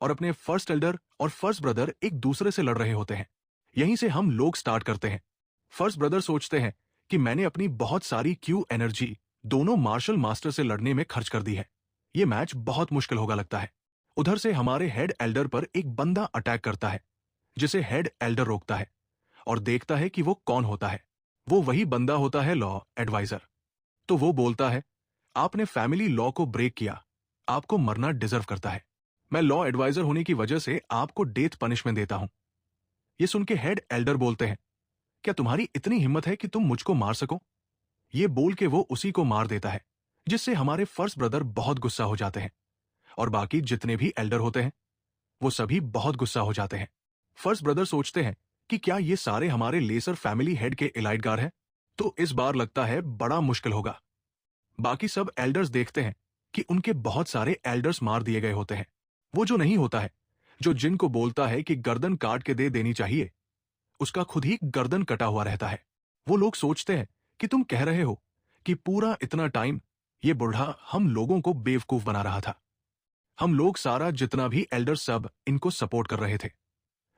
और अपने first Elder और फर्स्ट ब्रदर एक दूसरे से लड़ रहे होते हैं। यहीं से हम लोग स्टार्ट करते हैं। फर्स्ट ब्रदर सोचते हैं कि मैंने अपनी बहुत सारी क्यू एनर्जी दोनों मार्शल मास्टर से लड़ने में खर्च कर दी है, ये मैच बहुत मुश्किल होगा लगता है। उधर से हमारे हेड एल्डर पर एक बंदा अटैक करता है, जिसे हेड एल्डर रोकता है और देखता है कि वो कौन होता है। वो वही बंदा होता है, लॉ एडवाइजर। तो वो बोलता है, आपने फैमिली लॉ को ब्रेक किया, आपको मरना डिजर्व करता है। मैं लॉ एडवाइजर होने की वजह से आपको डेथ पनिशमेंट देता हूं। ये सुन के हेड एल्डर बोलते हैं, क्या तुम्हारी इतनी हिम्मत है कि तुम मुझको मार सको? ये बोल के वो उसी को मार देता है, जिससे हमारे फर्स्ट ब्रदर बहुत गुस्सा हो जाते हैं और बाकी जितने भी एल्डर होते हैं वो सभी बहुत गुस्सा हो जाते हैं। फर्स्ट ब्रदर सोचते हैं कि क्या ये सारे हमारे लेसर फैमिली हेड के एलाइटगार हैं? तो इस बार लगता है बड़ा मुश्किल होगा। बाकी सब एल्डर्स देखते हैं कि उनके बहुत सारे एल्डर्स मार दिए गए होते हैं। वो जो नहीं होता है, जो जिन को बोलता है कि गर्दन काट के दे देनी चाहिए, उसका खुद ही गर्दन कटा हुआ रहता है। वो लोग सोचते हैं कि तुम कह रहे हो कि पूरा इतना टाइम ये बूढ़ा हम लोगों को बेवकूफ बना रहा था। हम लोग सारा जितना भी एल्डर सब इनको सपोर्ट कर रहे थे,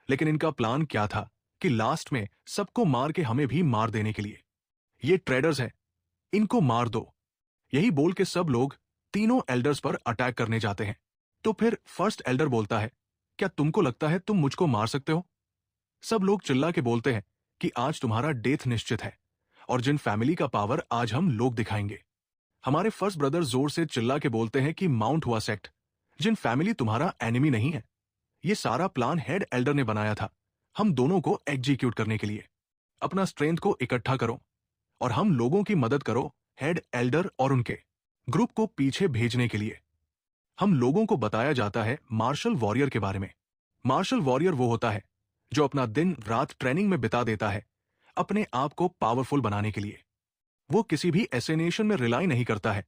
लेकिन इनका प्लान क्या था कि लास्ट में सबको मार के हमें भी मार देने के लिए। ये ट्रेडर्स हैं, इनको मार दो। यही बोल के सब लोग तीनों एल्डर्स पर अटैक करने जाते हैं। तो फिर फर्स्ट एल्डर बोलता है, क्या तुमको लगता है तुम मुझको मार सकते हो? सब लोग चिल्ला के बोलते हैं कि आज तुम्हारा डेथ निश्चित है और जिन फैमिली का पावर आज हम लोग दिखाएंगे। हमारे फर्स्ट ब्रदर जोर से चिल्ला के बोलते हैं कि माउंट हुआ सेक्ट, जिन फैमिली तुम्हारा एनिमी नहीं है, ये सारा प्लान हेड एल्डर ने बनाया था हम दोनों को एग्जीक्यूट करने के लिए। अपना स्ट्रेंथ को इकट्ठा करो और हम लोगों की मदद करो हेड एल्डर और उनके ग्रुप को पीछे भेजने के लिए। हम लोगों को बताया जाता है मार्शल वॉरियर के बारे में। मार्शल वॉरियर वो होता है जो अपना दिन रात ट्रेनिंग में बिता देता है अपने आप को पावरफुल बनाने के लिए। वो किसी भी एसेनेशन में रिलाई नहीं करता है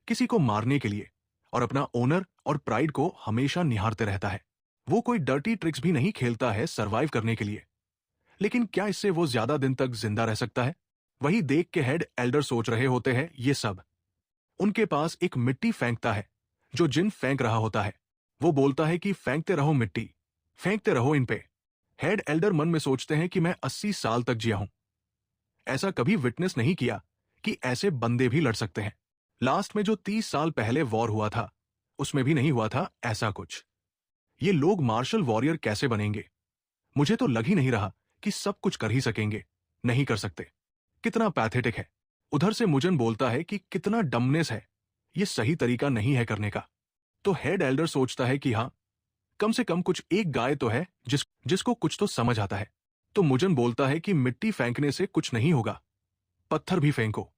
किसी को मारने के लिए और अपना ओनर और प्राइड को हमेशा निहारते रहता है। वो कोई डर्टी ट्रिक्स भी नहीं खेलता है सरवाइव करने के लिए। लेकिन क्या इससे वो ज्यादा दिन तक जिंदा रह सकता है? वही देख के हेड एल्डर सोच रहे होते हैं ये सब। उनके पास एक मिट्टी फेंकता है जो जिन फेंक रहा होता है। वो बोलता है कि फेंकते रहो मिट्टी, फेंकते रहो इन पे। हेड एल्डर मन में सोचते हैं कि मैं 80 साल तक जिया हूं, ऐसा कभी विटनेस नहीं किया कि ऐसे बंदे भी लड़ सकते हैं। लास्ट में जो 30 साल पहले वॉर हुआ था उसमें भी नहीं हुआ था ऐसा कुछ। ये लोग मार्शल वॉरियर कैसे बनेंगे? मुझे तो लग ही नहीं रहा कि सब कुछ कर ही सकेंगे। नहीं कर सकते। कितना पैथेटिक है। उधर से मुजन बोलता है कि कितना डमनेस है, ये सही तरीका नहीं है करने का। तो हेड एल्डर सोचता है कि हाँ, कम से कम कुछ एक गाय तो है जिसको कुछ तो समझ आता है। तो मुजन बोलता है कि मिट्टी फेंकने से कुछ नहीं होगा, पत्थर भी फेंको।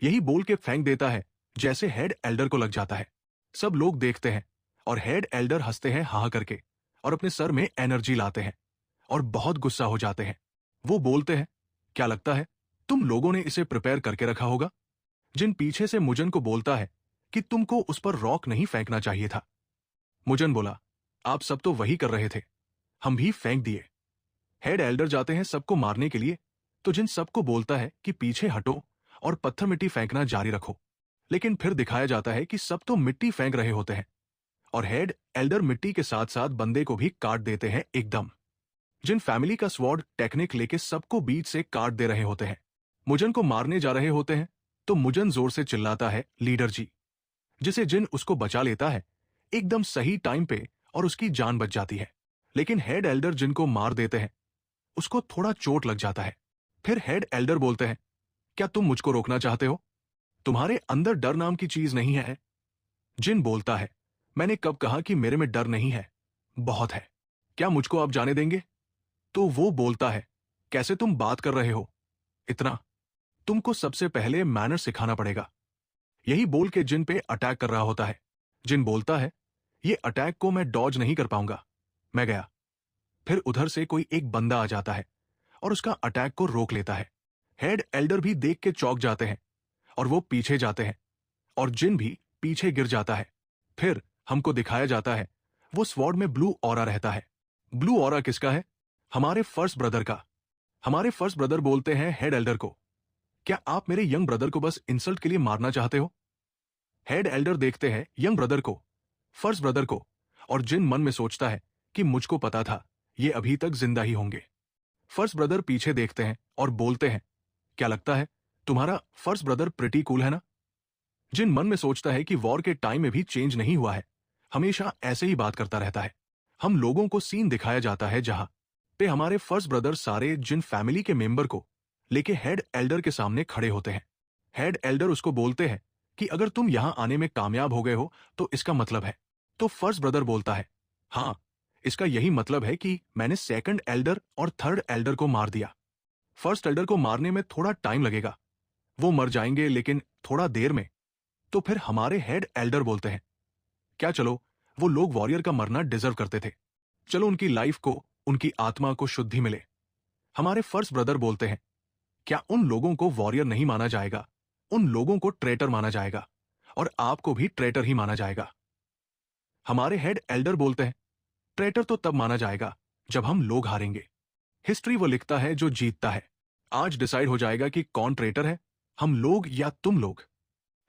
यही बोल के फेंक देता है जैसे हेड एल्डर को लग जाता है। सब लोग देखते हैं और हेड एल्डर हंसते हैं हाँ करके और अपने सर में एनर्जी लाते हैं और बहुत गुस्सा हो जाते हैं। वो बोलते हैं, क्या लगता है तुम लोगों ने इसे प्रिपेयर करके रखा होगा? जिन पीछे से मुजन को बोलता है कि तुमको उस पर रॉक नहीं फेंकना चाहिए था। मुजन बोला, आप सब तो वही कर रहे थे, हम भी फेंक दिए। हेड एल्डर जाते हैं सबको मारने के लिए, तो जिन सबको बोलता है कि पीछे हटो और पत्थर मिट्टी फेंकना जारी रखो। लेकिन फिर दिखाया जाता है कि सब तो मिट्टी फेंक रहे होते हैं और हेड एल्डर मिट्टी के साथ साथ बंदे को भी काट देते हैं एकदम। जिन फैमिली का स्वॉर्ड टेक्निक लेके सबको बीच से काट दे रहे होते हैं, मुजन को मारने जा रहे होते हैं, तो मुजन जोर से चिल्लाता है लीडर जी, जिसे जिन उसको बचा लेता है एकदम सही टाइम पे और उसकी जान बच जाती है। लेकिन हेड एल्डर जिनको मार देते हैं उसको थोड़ा चोट लग जाता है। फिर हेड एल्डर बोलते हैं, क्या तुम मुझको रोकना चाहते हो? तुम्हारे अंदर डर नाम की चीज नहीं है। जिन बोलता है, मैंने कब कहा कि मेरे में डर नहीं है, बहुत है। क्या मुझको आप जाने देंगे? तो वो बोलता है, कैसे तुम बात कर रहे हो इतना? तुमको सबसे पहले मैनर सिखाना पड़ेगा। यही बोल के जिन पे अटैक कर रहा होता है। जिन बोलता है, ये अटैक को मैं डॉज नहीं कर पाऊंगा, मैं गया। फिर उधर से कोई एक बंदा आ जाता है और उसका अटैक को रोक लेता है। हेड एल्डर भी देख के चौंक जाते हैं और वो पीछे जाते हैं और जिन भी पीछे गिर जाता है। फिर हमको दिखाया जाता है वो स्वॉर्ड में ब्लू ऑरा रहता है। ब्लू ऑरा किसका है? हमारे फर्स्ट ब्रदर का। हमारे फर्स्ट ब्रदर बोलते हैं हेड एल्डर को, क्या आप मेरे यंग ब्रदर को बस इंसल्ट के लिए मारना चाहते हो? हेड एल्डर देखते हैं यंग ब्रदर को, फर्स्ट ब्रदर को और जिन मन में सोचता है कि मुझको पता था ये अभी तक जिंदा ही होंगे। फर्स्ट ब्रदर पीछे देखते हैं और बोलते हैं, क्या लगता है तुम्हारा फर्स्ट ब्रदर प्रिटी कूल है ना? जिन मन में सोचता है कि वॉर के टाइम में भी चेंज नहीं हुआ है, हमेशा ऐसे ही बात करता रहता है। हम लोगों को सीन दिखाया जाता है जहां पे हमारे फर्स्ट ब्रदर सारे जिन फैमिली के मेंबर को लेके हेड एल्डर के सामने खड़े होते हैं। हेड एल्डर उसको बोलते हैं कि अगर तुम यहां आने में कामयाब हो गए हो तो इसका मतलब है। तो फर्स्ट ब्रदर बोलता है, हाँ, इसका यही मतलब है कि मैंने सेकंड एल्डर और थर्ड एल्डर को मार दिया। फर्स्ट एल्डर को मारने में थोड़ा टाइम लगेगा, वो मर जाएंगे लेकिन थोड़ा देर में। तो फिर हमारे हेड एल्डर बोलते हैं, क्या चलो, वो लोग वॉरियर का मरना डिजर्व करते थे, चलो उनकी लाइफ को, उनकी आत्मा को शुद्धि मिले। हमारे फर्स्ट ब्रदर बोलते हैं, क्या उन लोगों को वॉरियर नहीं माना जाएगा, उन लोगों को ट्रेटर माना जाएगा और आपको भी ट्रेटर ही माना जाएगा। हमारे हेड एल्डर बोलते हैं, ट्रेटर तो तब माना जाएगा जब हम लोग हारेंगे। हिस्ट्री वो लिखता है जो जीतता है। आज डिसाइड हो जाएगा कि कौन ट्रेटर है, हम लोग या तुम लोग।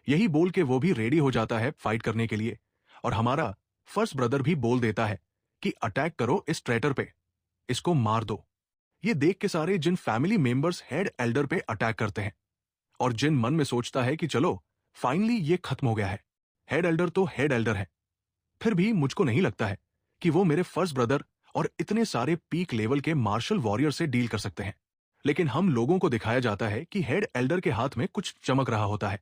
यही बोल के वो भी रेडी हो जाता है फाइट करने के लिए और हमारा फर्स्ट ब्रदर भी बोल देता है कि अटैक करो इस ट्रेटर पे, इसको मार दो। ये देख के सारे जिन फैमिली मेंबर्स हेड एल्डर पे अटैक करते हैं और जिन मन में सोचता है कि चलो फाइनली ये खत्म हो गया है। हेड एल्डर तो हेड एल्डर है, फिर भी मुझको नहीं लगता है कि वो मेरे फर्स्ट ब्रदर और इतने सारे पीक लेवल के मार्शल वॉरियर से डील कर सकते हैं। लेकिन हम लोगों को दिखाया जाता है कि हेड एल्डर के हाथ में कुछ चमक रहा होता है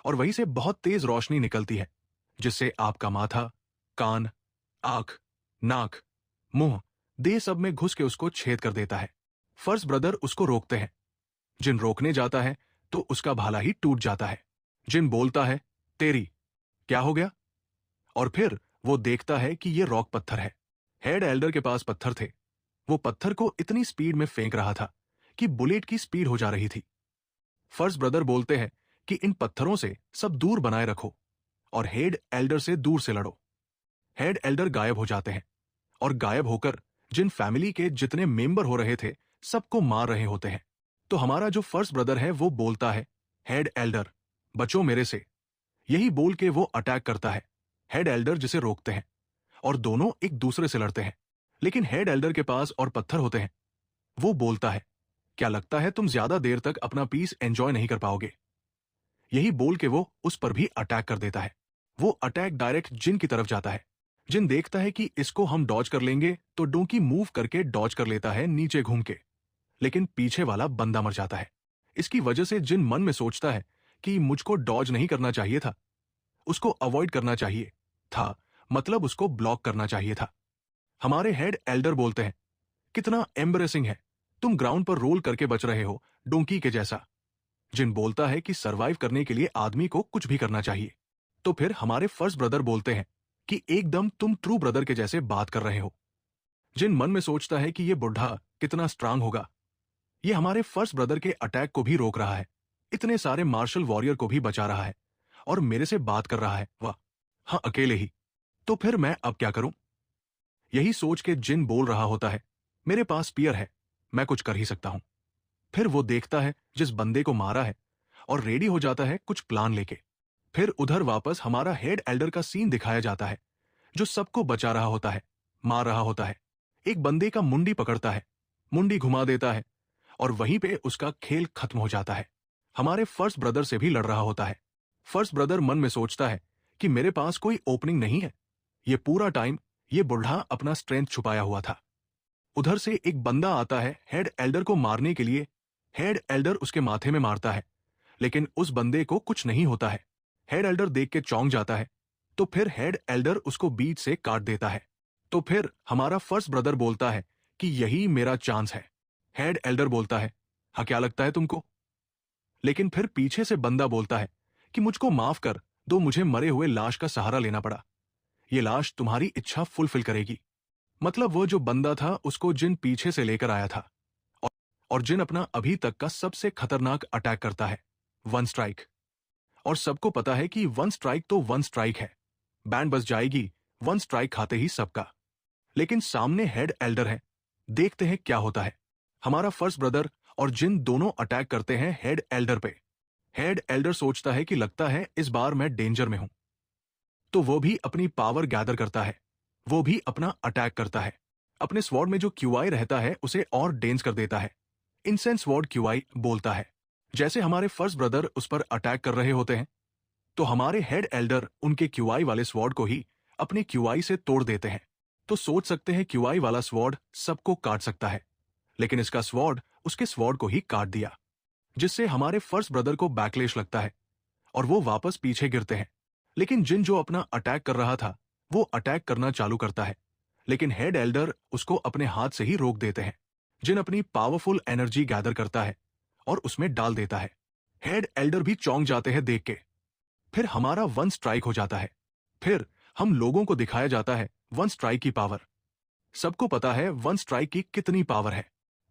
और वहीं से बहुत तेज रोशनी निकलती है जिससे आपका माथा, कान, आंख, नाक, मुंह, देह सब में घुस के उसको छेद कर देता है। फर्स्ट ब्रदर उसको रोकते हैं। जिन रोकने जाता है तो उसका भाला ही टूट जाता है। जिन बोलता है, तेरी क्या हो गया? और फिर वो देखता है कि ये रॉक पत्थर है। हेड एल्डर के पास पत्थर थे। वो पत्थर को इतनी स्पीड में फेंक रहा था कि बुलेट की स्पीड हो जा रही थी। फर्स्ट ब्रदर बोलते हैं कि इन पत्थरों से सब दूर बनाए रखो और हेड एल्डर से दूर से लड़ो। हेड एल्डर गायब हो जाते हैं और गायब होकर जिन फैमिली के जितने मेंबर हो रहे थे सबको मार रहे होते हैं। तो हमारा जो फर्स्ट ब्रदर है वो बोलता है, हेड एल्डर बचो मेरे से। यही बोल के वो अटैक करता है। हेड एल्डर जिसे रोकते हैं और दोनों एक दूसरे से लड़ते हैं। लेकिन हेड एल्डर के पास और पत्थर होते हैं। वो बोलता है, क्या लगता है तुम ज्यादा देर तक अपना पीस एंजॉय नहीं कर पाओगे? यही बोल के वो उस पर भी अटैक कर देता है। वो अटैक डायरेक्ट जिन की तरफ जाता है। जिन देखता है कि इसको हम डॉज कर लेंगे तो डोंकी मूव करके डॉज कर लेता है नीचे घूम के। लेकिन पीछे वाला बंदा मर जाता है। इसकी वजह से जिन मन में सोचता है कि मुझको डॉज नहीं करना चाहिए था, उसको अवॉइड करना चाहिए था, मतलब उसको ब्लॉक करना चाहिए था। हमारे हेड एल्डर बोलते हैं, कितना एम्बरेसिंग है, तुम ग्राउंड पर रोल करके बच रहे हो डोंकी के जैसा। जिन बोलता है कि सरवाइव करने के लिए आदमी को कुछ भी करना चाहिए। तो फिर हमारे फर्स्ट ब्रदर बोलते हैं कि एकदम तुम ट्रू ब्रदर के जैसे बात कर रहे हो। जिन मन में सोचता है कि ये बुढ़ा कितना स्ट्रांग होगा, ये हमारे फर्स्ट ब्रदर के अटैक को भी रोक रहा है, इतने सारे मार्शल वॉरियर को भी बचा रहा है और मेरे से बात कर रहा है, वाह, हाँ अकेले ही। तो फिर मैं अब क्या करूं? यही सोच के जिन बोल रहा होता है, मेरे पास स्पीयर है, मैं कुछ कर ही सकता हूं। फिर वो देखता है जिस बंदे को मारा है और रेडी हो जाता है कुछ प्लान लेके। फिर उधर वापस हमारा हेड एल्डर का सीन दिखाया जाता है जो सबको बचा रहा होता है, मार रहा होता है। एक बंदे का मुंडी पकड़ता है, मुंडी घुमा देता है और वहीं पे उसका खेल खत्म हो जाता है। हमारे फर्स्ट ब्रदर से भी लड़ रहा होता है। फर्स्ट ब्रदर मन में सोचता है कि मेरे पास कोई ओपनिंग नहीं है। ये पूरा टाइम ये बुढ़ा अपना स्ट्रेंथ छुपाया हुआ था। उधर से एक बंदा आता है हेड एल्डर को मारने के लिए। हेड एल्डर उसके माथे में मारता है लेकिन उस बंदे को कुछ नहीं होता है। हेड एल्डर देख के चौंक जाता है। तो फिर हेड एल्डर उसको बीच से काट देता है। तो फिर हमारा फर्स्ट ब्रदर बोलता है कि यही मेरा चांस है। हेड एल्डर बोलता है, हाँ क्या लगता है तुमको? लेकिन फिर पीछे से बंदा बोलता है कि मुझको माफ कर दो, मुझे मरे हुए लाश का सहारा लेना पड़ा। ये लाश तुम्हारी इच्छा फुलफिल करेगी। मतलब वो जो बंदा था उसको जिन पीछे से लेकर आया था और जिन अपना अभी तक का सबसे खतरनाक अटैक करता है, वन स्ट्राइक। और सबको पता है कि वन स्ट्राइक तो वन स्ट्राइक है, बैंड बज जाएगी वन स्ट्राइक खाते ही सबका। लेकिन सामने हेड एल्डर है, देखते हैं क्या होता है। हमारा फर्स्ट ब्रदर और जिन दोनों अटैक करते हैं हेड एल्डर पे। हेड एल्डर सोचता है कि लगता है इस बार मैं डेंजर में हूं, तो वो भी अपनी पावर गैदर करता है। वो भी अपना अटैक करता है। अपने स्वॉर्ड में जो क्यूआई रहता है उसे और डेंस कर देता है। इंसेंस स्वॉर्ड क्यूआई बोलता है। जैसे हमारे फर्स्ट ब्रदर उस पर अटैक कर रहे होते हैं, तो हमारे हेड एल्डर उनके क्यूआई वाले स्वॉर्ड को ही अपने क्यूआई से तोड़ देते हैं। तो सोच सकते हैं क्यूआई वाला स्वॉर्ड सबको काट सकता है, लेकिन इसका स्वॉर्ड उसके स्वॉर्ड को ही काट दिया, जिससे हमारे फर्स्ट ब्रदर को बैकलेश लगता है और वो वापस पीछे गिरते हैं। लेकिन जिन जो अपना अटैक कर रहा था वो अटैक करना चालू करता है, लेकिन हेड एल्डर उसको अपने हाथ से ही रोक देते हैं। जिन अपनी पावरफुल एनर्जी गैदर करता है और उसमें डाल देता है। हेड एल्डर भी चौंक जाते हैं देख के। फिर हमारा वन स्ट्राइक हो जाता है। फिर हम लोगों को दिखाया जाता है वन स्ट्राइक की पावर। सबको पता है वन स्ट्राइक की कितनी पावर है।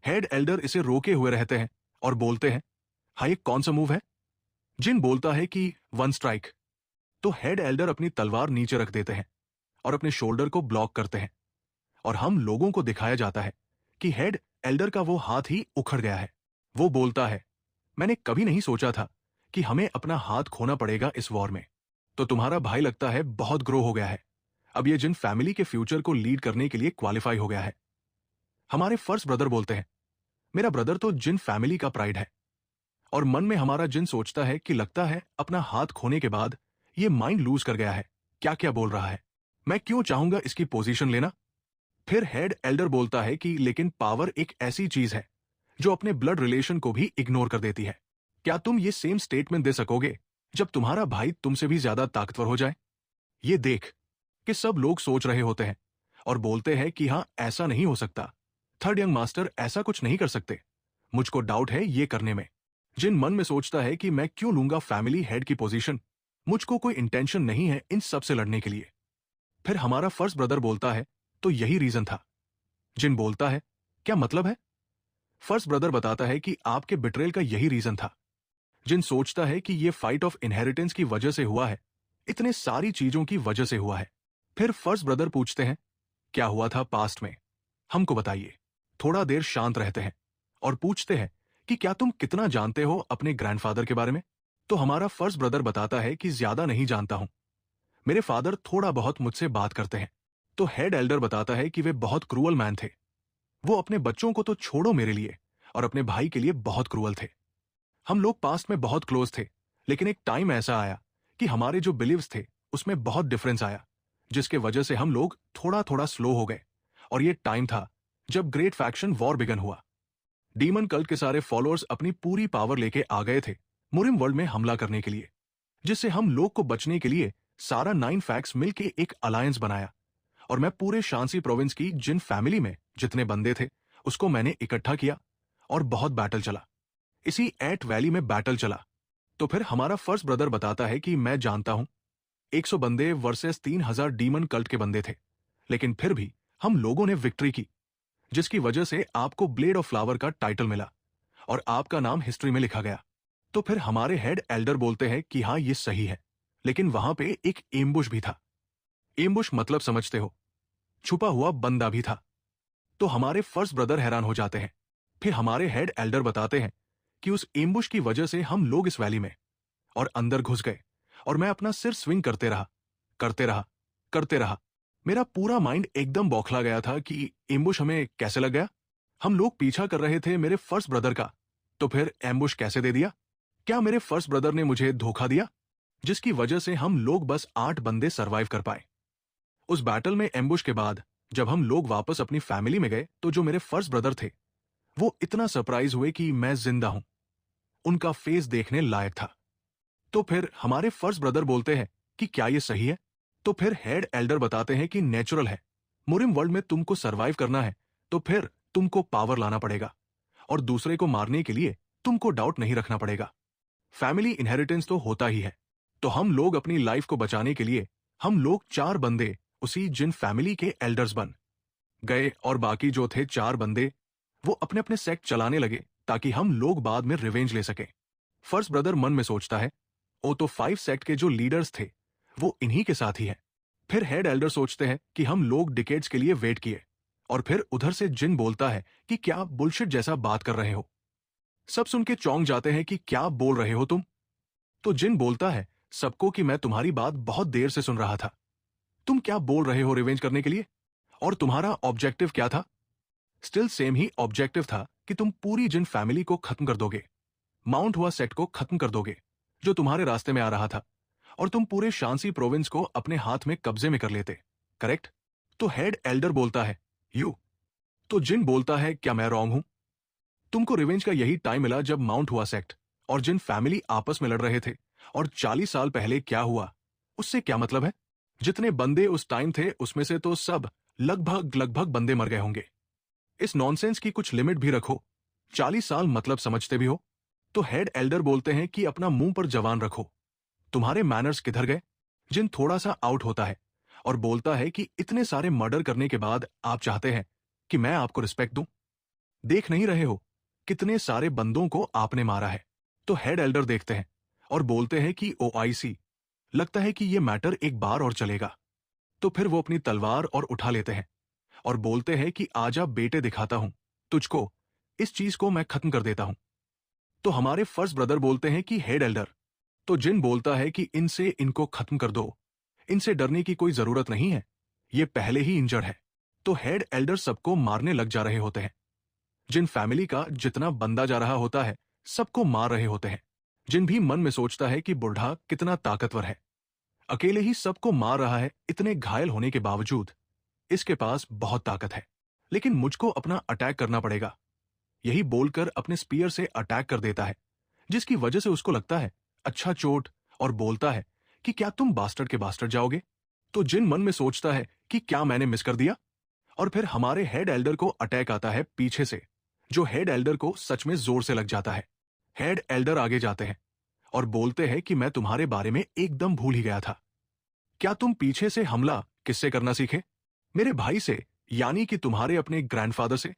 हेड एल्डर इसे रोके हुए रहते हैं और बोलते हैं, हाँ ये कौन सा मूव है? जिन बोलता है कि वन स्ट्राइक। तो हेड एल्डर अपनी तलवार नीचे रख देते हैं और अपने शोल्डर को ब्लॉक करते हैं, और हम लोगों को दिखाया जाता है कि हेड एल्डर का वो हाथ ही उखड़ गया है। वो बोलता है, मैंने कभी नहीं सोचा था कि हमें अपना हाथ खोना पड़ेगा इस वॉर में। तो तुम्हारा भाई लगता है बहुत ग्रो हो गया है। अब ये जिन फैमिली के फ्यूचर को लीड करने के लिए क्वालिफाई हो गया है। हमारे फर्स्ट ब्रदर बोलते हैं, मेरा ब्रदर तो जिन फैमिली का प्राइड है। और मन में हमारा जिन सोचता है कि लगता है अपना हाथ खोने के बाद ये माइंड लूज कर गया है, क्या क्या बोल रहा है, मैं क्यों चाहूंगा इसकी पोजीशन लेना। फिर हेड एल्डर बोलता है कि लेकिन पावर एक ऐसी चीज है जो अपने ब्लड रिलेशन को भी इग्नोर कर देती है। क्या तुम ये सेम स्टेटमेंट दे सकोगे जब तुम्हारा भाई तुमसे भी ज्यादा ताकतवर हो जाए? ये देख कि सब लोग सोच रहे होते हैं और बोलते हैं कि हाँ ऐसा नहीं हो सकता, थर्ड यंग मास्टर ऐसा कुछ नहीं कर सकते, मुझको डाउट है ये करने में। जिन मन में सोचता है कि मैं क्यों लूंगा फैमिली हेड की पोजीशन, मुझको कोई इंटेंशन नहीं है इन सब से लड़ने के लिए। फिर हमारा फर्स्ट ब्रदर बोलता है, तो यही रीजन था। जिन बोलता है, क्या मतलब है? फर्स्ट ब्रदर बताता है कि आपके बिट्रेल का यही रीजन था। जिन सोचता है कि ये फाइट ऑफ इनहेरिटेंस की वजह से हुआ है, इतने सारी चीजों की वजह से हुआ है। फिर फर्स्ट ब्रदर पूछते हैं, क्या हुआ था पास्ट में, हमको बताइए। थोड़ा देर शांत रहते हैं और पूछते हैं कि क्या तुम कितना जानते हो अपने ग्रैंडफादर के बारे में? तो हमारा फर्स्ट ब्रदर बताता है कि ज्यादा नहीं जानता हूं, मेरे फादर थोड़ा बहुत मुझसे बात करते हैं। तो हेड एल्डर बताता है कि वे बहुत क्रूअल मैन थे। वो अपने बच्चों को तो छोड़ो मेरे लिए और अपने भाई के लिए बहुत क्रूअल थे। हम लोग पास्ट में बहुत क्लोज थे, लेकिन एक टाइम ऐसा आया कि हमारे जो बिलीव्स थे उसमें बहुत डिफरेंस आया, जिसके वजह से हम लोग थोड़ा थोड़ा स्लो हो गए। और ये टाइम था जब ग्रेट फैक्शन वॉर बिगन हुआ। डीमन कल्ट के सारे फॉलोअर्स अपनी पूरी पावर लेके आ गए थे मुरिम वर्ल्ड में हमला करने के लिए, जिससे हम लोग को बचने के लिए सारा 9 फैक्ट्स मिलके एक अलायंस बनाया। और मैं पूरे शांसी प्रोविंस की जिन फैमिली में जितने बंदे थे उसको मैंने इकट्ठा किया और बहुत बैटल चला। इसी एट वैली में बैटल चला। तो फिर हमारा फर्स्ट ब्रदर बताता है कि मैं जानता हूं 100 बंदे वर्सेस 3000 डीमन कल्ट के बंदे थे, लेकिन फिर भी हम लोगों ने विक्ट्री की, जिसकी वजह से आपको ब्लेड ऑफ फ्लावर का टाइटल मिला और आपका नाम हिस्ट्री में लिखा गया। तो फिर हमारे हेड एल्डर बोलते हैं कि हाँ ये सही है, लेकिन वहां पे एक एम्बुश भी था। एम्बुश मतलब समझते हो, छुपा हुआ बंदा भी था। तो हमारे फर्स्ट ब्रदर हैरान हो जाते हैं। फिर हमारे हेड एल्डर बताते हैं कि उस एम्बुश की वजह से हम लोग इस वैली में और अंदर घुस गए, और मैं अपना सिर स्विंग करते रहा करते रहा करते रहा। मेरा पूरा माइंड एकदम बौखला गया था कि एम्बुश हमें कैसे लग गया। हम लोग पीछा कर रहे थे मेरे फर्स्ट ब्रदर का, तो फिर एम्बुश कैसे दे दिया? क्या मेरे फर्स्ट ब्रदर ने मुझे धोखा दिया, जिसकी वजह से हम लोग बस 8 बंदे सरवाइव कर पाए। उस बैटल में एम्बुश के बाद जब हम लोग वापस अपनी फैमिली में गए, तो जो मेरे फर्स्ट ब्रदर थे वो इतना सरप्राइज हुए कि मैं जिंदा हूं। उनका फेस देखने लायक था। तो फिर हमारे फर्स्ट ब्रदर बोलते हैं कि क्या ये सही है? तो फिर हेड एल्डर बताते हैं कि नेचुरल है, मुरिम वर्ल्ड में तुमको सरवाइव करना है तो फिर तुमको पावर लाना पड़ेगा, और दूसरे को मारने के लिए तुमको डाउट नहीं रखना पड़ेगा। फैमिली इनहेरिटेंस तो होता ही है। तो हम लोग अपनी लाइफ को बचाने के लिए हम लोग 4 बंदे उसी जिन फैमिली के एल्डर्स बन गए, और बाकी जो थे 4 बंदे वो अपने अपने सेक्ट चलाने लगे ताकि हम लोग बाद में रिवेंज ले सके। फर्स्ट ब्रदर मन में सोचता है, ओ तो 5 सेक्ट के जो लीडर्स थे वो इन्हीं के साथ ही है। फिर हेड एल्डर सोचते हैं कि हम लोग डिकेड्स के लिए वेट किए, और फिर उधर से जिन बोलता है कि क्या बुलशिट जैसा बात कर रहे हो। सब सुन के चौंक जाते हैं कि क्या बोल रहे हो तुम। तो जिन बोलता है सबको कि मैं तुम्हारी बात बहुत देर से सुन रहा था। तुम क्या बोल रहे हो रिवेंज करने के लिए? और तुम्हारा ऑब्जेक्टिव क्या था? स्टिल सेम ही ऑब्जेक्टिव था कि तुम पूरी जिन फैमिली को खत्म कर दोगे, माउंट हुआ सेक्ट को खत्म कर दोगे जो तुम्हारे रास्ते में आ रहा था, और तुम पूरे शांसी प्रोविंस को अपने हाथ में कब्जे में कर लेते। करेक्ट? तो हेड एल्डर बोलता है यू। तो जिन बोलता है क्या मैं रॉन्ग हूं? तुमको रिवेंज का यही टाइम मिला जब माउंट हुआ सेक्ट और जिन फैमिली आपस में लड़ रहे थे। और 40 साल पहले क्या हुआ उससे क्या मतलब है? जितने बंदे उस टाइम थे उसमें से तो सब लगभग लगभग बंदे मर गए होंगे। इस नॉनसेंस की कुछ लिमिट भी रखो। 40 साल मतलब समझते भी हो? तो हेड एल्डर बोलते हैं कि अपना मुंह पर जवान रखो। तुम्हारे मैनर्स किधर गए? जिन थोड़ा सा आउट होता है और बोलता है कि इतने सारे मर्डर करने के बाद आप चाहते हैं कि मैं आपको रिस्पेक्ट दूं? देख नहीं रहे हो कितने सारे बंदों को आपने मारा है? तो हेड एल्डर देखते हैं और बोलते हैं कि ओआईसी, लगता है कि ये मैटर एक बार और चलेगा। तो फिर वो अपनी तलवार और उठा लेते हैं और बोलते हैं कि आजा बेटे, दिखाता हूं तुझको, इस चीज को मैं खत्म कर देता हूं। तो हमारे फर्स्ट ब्रदर बोलते हैं कि हेड एल्डर। तो जिन बोलता है कि इनसे इनको खत्म कर दो, इनसे डरने की कोई जरूरत नहीं है, ये पहले ही इंजर्ड है। तो हेड एल्डर सबको मारने लग जा रहे होते हैं। जिन फैमिली का जितना बंदा जा रहा होता है सबको मार रहे होते हैं। जिन भी मन में सोचता है कि बुढ़ा कितना ताकतवर है, अकेले ही सबको मार रहा है, इतने घायल होने के बावजूद इसके पास बहुत ताकत है, लेकिन मुझको अपना अटैक करना पड़ेगा, यही बोलकर अपने स्पीयर से अटैक कर देता है, जिसकी वजह से उसको लगता है अच्छा चोट, और बोलता है कि क्या तुम बास्टर्ड के बास्टर्ड जाओगे? तो जिन मन में सोचता है कि क्या मैंने मिस कर दिया, और फिर हमारे हेड एल्डर को अटैक आता है पीछे से, जो हेड एल्डर को सच में जोर से लग जाता है। हेड एल्डर आगे जाते हैं और बोलते हैं कि मैं तुम्हारे बारे में एकदम भूल ही गया था। क्या तुम पीछे से हमला किससे करना सीखे? मेरे भाई से, यानी कि तुम्हारे अपने ग्रैंडफादर से?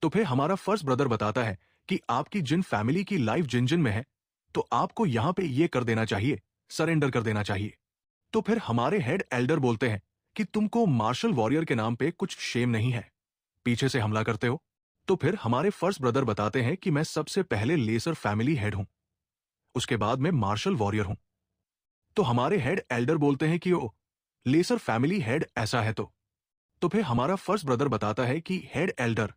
तो फिर हमारा फर्स्ट ब्रदर बताता है कि आपकी जिन फैमिली की लाइफ जिन जिन में है, तो आपको यहां पे ये कर देना चाहिए, सरेंडर कर देना चाहिए। तो फिर हमारे हेड एल्डर बोलते हैं कि तुमको मार्शल वॉरियर के नाम पे कुछ शेम नहीं है, पीछे से हमला करते हो? तो फिर हमारे फर्स्ट ब्रदर बताते हैं कि मैं सबसे पहले लेसर फैमिली हेड हूं, उसके बाद मैं मार्शल वॉरियर हूं। तो हमारे हेड एल्डर बोलते हैं कि ओ, लेसर फैमिली हेड ऐसा है तो फिर हमारा फर्स्ट ब्रदर बताता है कि हेड एल्डर,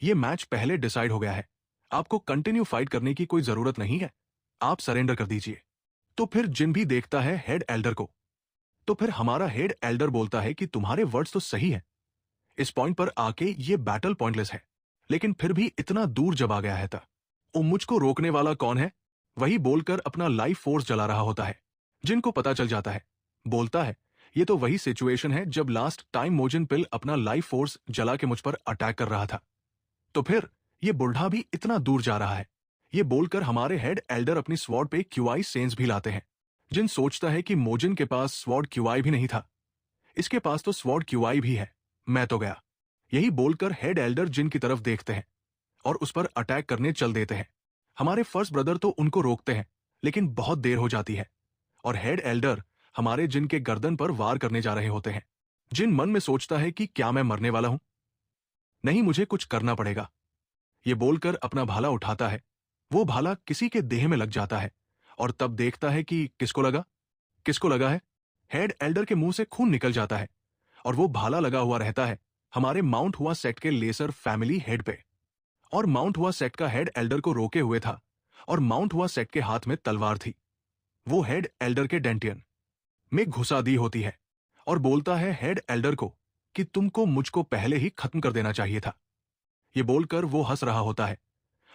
ये मैच पहले डिसाइड हो गया है, आपको कंटिन्यू फाइट करने की कोई जरूरत नहीं है, आप सरेंडर कर दीजिए। तो फिर जिन भी देखता है हेड एल्डर को, तो फिर हमारा हेड एल्डर बोलता है कि तुम्हारे वर्ड्स तो सही है, इस पॉइंट पर आके ये बैटल पॉइंटलेस है, लेकिन फिर भी इतना दूर जब आ गया है था, ओ मुझको रोकने वाला कौन है? वही बोलकर अपना लाइफ फोर्स जला रहा होता है। जिनको पता चल जाता है, बोलता है ये तो वही सिचुएशन है जब लास्ट टाइम मोजिन पिल अपना लाइफ फोर्स जला के मुझ पर अटैक कर रहा था। तो फिर ये बुढ़ा भी इतना दूर जा रहा है, ये बोलकर हमारे हेड एल्डर अपनी स्वॉर्ड पे क्यूआई सेंस भी लाते हैं। जिन सोचता है कि मोजिन के पास स्वॉर्ड क्यूआई भी नहीं था, इसके पास तो स्वॉर्ड क्यूआई भी है, मैं तो गया। यही बोलकर हेड एल्डर जिन की तरफ देखते हैं और उस पर अटैक करने चल देते हैं। हमारे फर्स्ट ब्रदर तो उनको रोकते हैं, लेकिन बहुत देर हो जाती है और हेड एल्डर हमारे जिन के गर्दन पर वार करने जा रहे होते हैं। जिन मन में सोचता है कि क्या मैं मरने वाला हूं? नहीं, मुझे कुछ करना पड़ेगा, ये बोलकर अपना भाला उठाता है। वो भाला किसी के देह में लग जाता है और तब देखता है कि किसको लगा। किसको लगा है? हेड एल्डर के मुंह से खून निकल जाता है और वो भाला लगा हुआ रहता है हमारे माउंट हुआ सेक्ट के लेसर फैमिली हेड पे। और माउंट हुआ सेक्ट का हेड एल्डर को रोके हुए था और माउंट हुआ सेक्ट के हाथ में तलवार थी। वो हेड एल्डर के डेंटियन में घुसा दी होती है और बोलता है हेड एल्डर को कि तुमको मुझको पहले ही खत्म कर देना चाहिए था। ये बोलकर वो हंस रहा होता है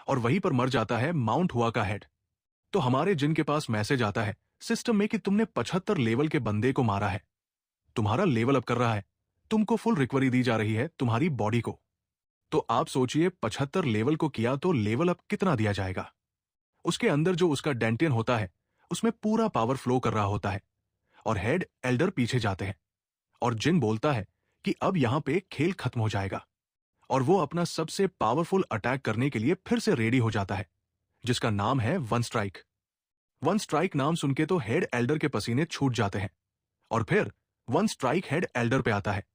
और वहीं पर मर जाता है माउंट हुआ का हेड। तो हमारे जिन के पास मैसेज आता है सिस्टम में कि तुमने 75 लेवल के बंदे को मारा है, तुम्हारा लेवल अप कर रहा है, तुमको फुल रिकवरी दी जा रही है तुम्हारी बॉडी को। तो आप सोचिए 75 लेवल को किया तो लेवल अप कितना दिया जाएगा? उसके अंदर जो उसका डेंटियन होता है उसमें पूरा पावर फ्लो कर रहा होता है और हेड एल्डर पीछे जाते हैं और जिन बोलता है कि अब यहां पे खेल खत्म हो जाएगा और वो अपना सबसे पावरफुल अटैक करने के लिए फिर से रेडी हो जाता है, जिसका नाम है वन स्ट्राइक। वन स्ट्राइक नाम सुनके तो हेड एल्डर के पसीने छूट जाते हैं और फिर वन स्ट्राइक हेड एल्डर पे आता है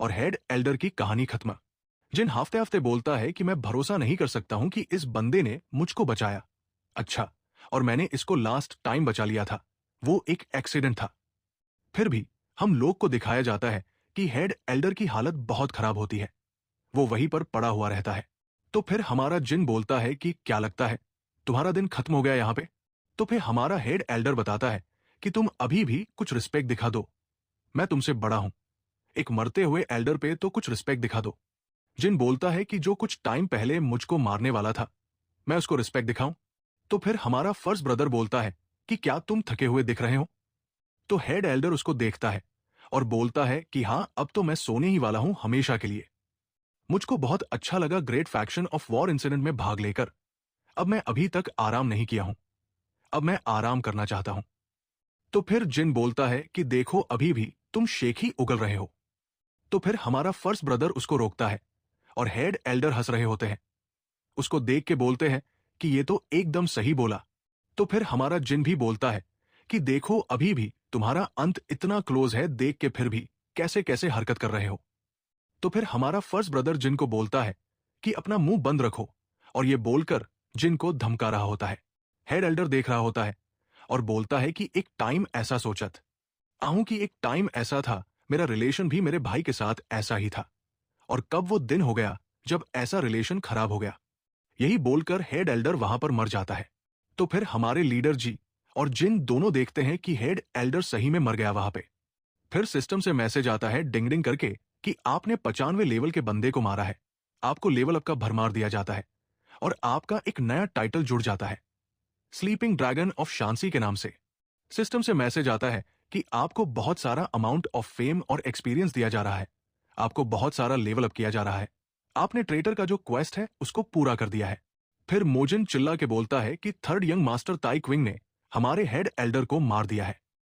और हेड एल्डर की कहानी खत्म। जिन हफ्ते हफ्ते बोलता है कि मैं भरोसा नहीं कर सकता हूं कि इस बंदे ने मुझको बचाया, अच्छा, और मैंने इसको लास्ट टाइम बचा लिया था, वो एक एक्सीडेंट था। फिर भी हम लोग को दिखाया जाता है कि हेड एल्डर की हालत बहुत खराब होती है, वो वहीं पर पड़ा हुआ रहता है। तो फिर हमारा जिन बोलता है कि क्या लगता है तुम्हारा दिन खत्म हो गया यहाँ पे? तो फिर हमारा हेड एल्डर बताता है कि तुम अभी भी कुछ रिस्पेक्ट दिखा दो, मैं तुमसे बड़ा हूं, एक मरते हुए एल्डर पे तो कुछ रिस्पेक्ट दिखा दो। जिन बोलता है कि जो कुछ टाइम पहले मुझको मारने वाला था, मैं उसको रिस्पेक्ट दिखाऊं। तो फिर हमारा फर्स्ट ब्रदर बोलता है कि क्या तुम थके हुए दिख रहे हो? तो हेड एल्डर उसको देखता है और बोलता है कि हाँ, अब तो मैं सोने ही वाला हूं हमेशा के लिए। मुझको बहुत अच्छा लगा great faction of war incident में भाग लेकर। अब मैं अभी तक आराम नहीं किया हूं, अब मैं आराम करना चाहता हूं। तो फिर जिन बोलता है कि देखो अभी भी तुम शेख ही उगल रहे हो। तो फिर हमारा फर्स्ट ब्रदर उसको रोकता है और हेड एल्डर हंस रहे होते हैं, उसको देख के बोलते हैं कि ये तो एकदम सही बोला। तो फिर हमारा जिन भी बोलता है कि देखो अभी भी तुम्हारा अंत इतना क्लोज है, देख के फिर भी कैसे कैसे हरकत कर रहे हो। तो फिर हमारा फर्स्ट ब्रदर जिन को बोलता है कि अपना मुंह बंद रखो, और ये बोलकर जिन को धमका रहा होता है। हेड एल्डर देख रहा होता है और बोलता है कि एक टाइम ऐसा सोचत आहूं कि एक टाइम ऐसा था, मेरा रिलेशन भी मेरे भाई के साथ ऐसा ही था, और कब वो दिन हो गया जब ऐसा रिलेशन खराब हो गया। यही बोलकर हेड एल्डर वहां पर मर जाता है। तो फिर हमारे लीडर जी और जिन दोनों देखते हैं कि हेड एल्डर सही में मर गया वहां पे। फिर सिस्टम से मैसेज आता है डिंग डिंग करके कि आपने 95 लेवल के बंदे को मारा है। आपको लेवल अप का भरमार दिया जाता है और आपका एक नया टाइटल जुड़ जाता है, स्लीपिंग ड्रैगन ऑफ शांसी के नाम से। सिस्टम से मैसेज आता है कि आपको बहुत सारा अमाउंट ऑफ फेम और एक्सपीरियंस दिया जा रहा है, आपको बहुत सारा लेवल अप किया जा रहा है, आपने ट्रेटर का जो क्वेस्ट है उसको पूरा कर दिया है। फिर मोजिन चिल्ला के बोलता है कि थर्ड यंग मास्टर ताई क्विंग ने हमारे हेड एल्डर को मार दिया है।